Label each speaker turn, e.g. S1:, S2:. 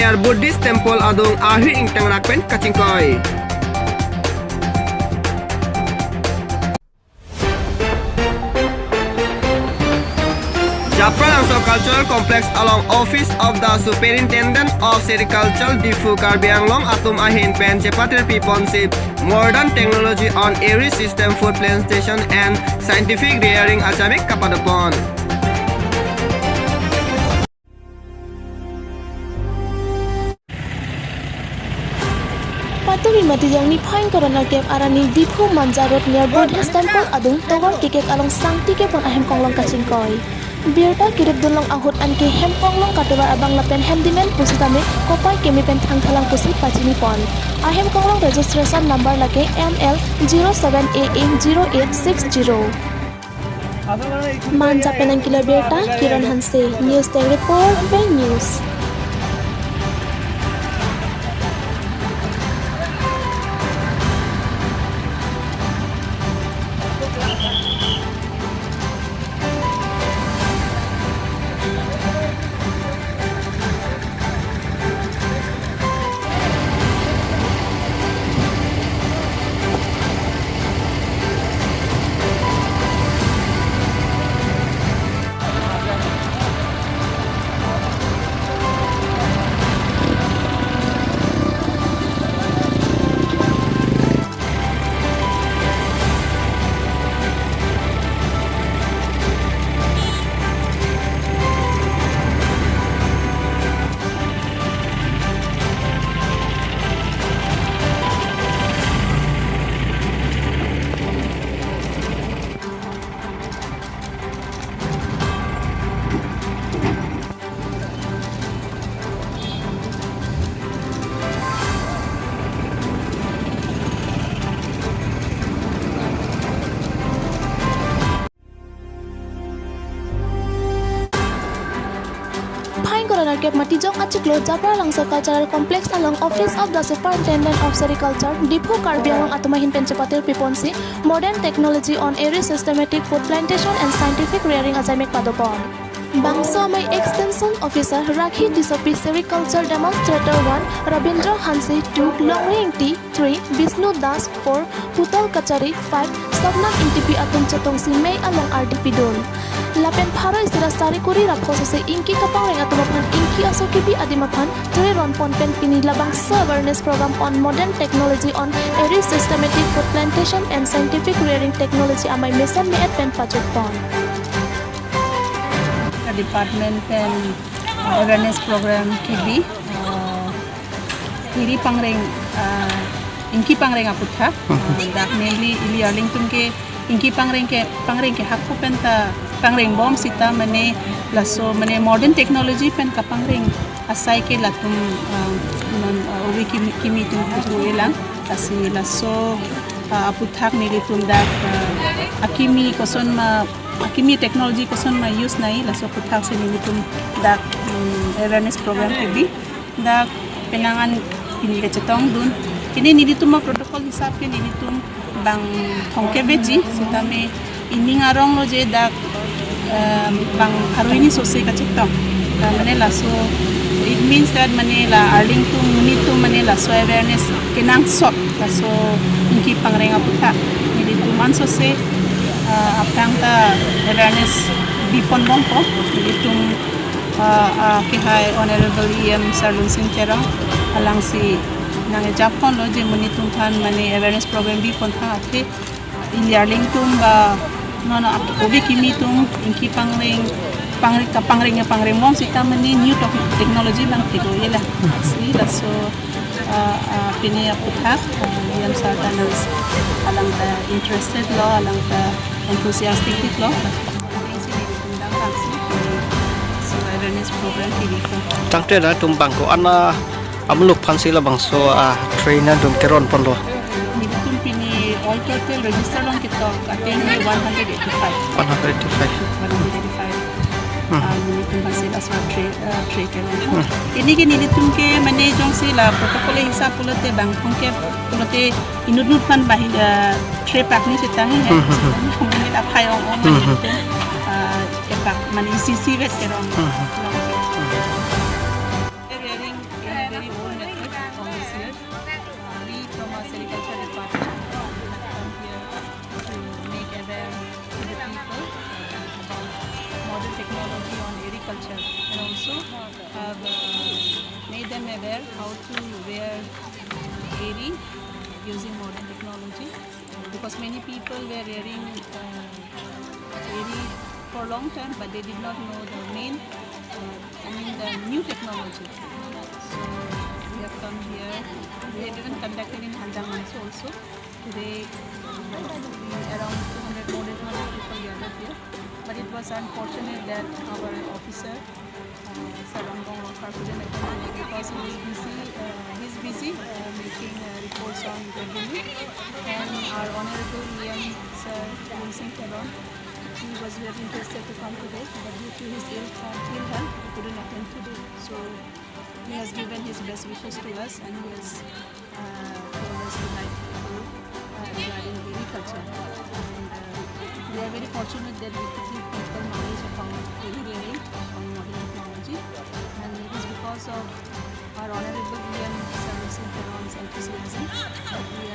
S1: near Buddhist temple adung ahi ingtang rakpen kacingkoi. Japra Langso Cultural Complex along Office of the Superintendent of Sericulture Difu Karbi Anglong Atum Ahin Pen Cepatir Piponsi Modern Technology on Every System Food Plantation and Scientific Rearing Acamik Kapadapon.
S2: Patuloy matijang ni Pine Corona Camp arani Difu Manja Road near Buddhist Temple adung togor kikek along sang tike pon ahem konglong kacingkoi. Biarta kirip dunlong ahut anke hem konglong katubar abang lapen handyman pusitame kopai kemi pen thalang pusi pacini pon. Ahem konglong registration number lake ML 07AA0860. Manja penang kilo Biarta Kiran Hanse News Day Report Ben News. Cap matijong achiklo Japra Langso Cultural Complex along Office of the Superintendent of Sericulture Difu Karbi Anglong Atumahin Pencepatir Piponsi Modern Technology on Every Systematic Food Plantation and Scientific Rearing Azamek Padopon. Bangso may Extension Officer Rakhi Disopi Sericulture Demonstrator 1 Rabindra Hansi 2 Longring T 3 Vishnu Das 4 Putal Kachari 5 Sabnak Intipi Atung Chetong Si May along RDP Dun. Lapen pharo isira sari kuri raphosose inki kapang reng atumapan inki asokipi adimapan tre ron pon pen pini labang awareness program on modern technology on every systematic food plantation and scientific rearing technology amai mesan meet pen pajut pon.
S3: Department pen awareness program kibi kiri pangreng inki pangreng aputha dak mainly ili arlington ke inki pangreng ke hakku penta pangreng bom sita mane laso mane modern technology pen ka pangreng asai ke latum obi kimi tum tuelang kasi laso aputhak nilitum dak akimi technology koson ma use nai laso puthak se nilitum dak awareness program kibi dak penangan pini ka chetong dun kini nilitum protocol hisab ke nilitum bang thongke beji sita me ini ngarong lo je dak bang haruini sose ka chetong mane laso it means that mane la arlington munitum mane laso awareness kenang sop laso inki pangrenga puthak nilitum man sose apang ta awareness bipon bongko nilitum kihai honorable EM Sarlun Sinterang alang si nang Japon lo je munitum than mane awareness program bipon tha ate in Arlington ba nono obi kimi tum inki pangreng mom sita mani new technology bang tego yela si laso pini aputhak yam sartanas alang ta interested lo alang ta enthusiastic lo so awareness program kiri
S4: tangte na tumbang ko ana amluk phansi la bangso trainer dum keron pon lo
S3: nitum pini all total register long kita attend 185 nitum hasil aswa trade ini ke nitum ke mane jong se la protocol hisab pulote bang ke pulote inut pan bahid trade pack ni setang hai mane la phai ong mane epak mane CC vet kerong how to wear ARI using modern technology, because many people were wearing ARI for a long time, but they did not know the the new technology. So we have come here. We have even conducted in Andamans also. Today, around 200 more than 200 people gathered here. But it was unfortunate that our officer, Sarangong Lokar, couldn't attend because he's busy making reports on revenue. And our Honorable Liam Sir, Wilson Teron, he was very interested to come today, but due to his ill health, he couldn't attend today. So he has given his best wishes to us, and he has told us to like regarding agriculture. And we are very fortunate that we can give people knowledge about engineering and modern technology, and it is because of our Honorable Liam Sir Wilson Teron's enthusiasm that we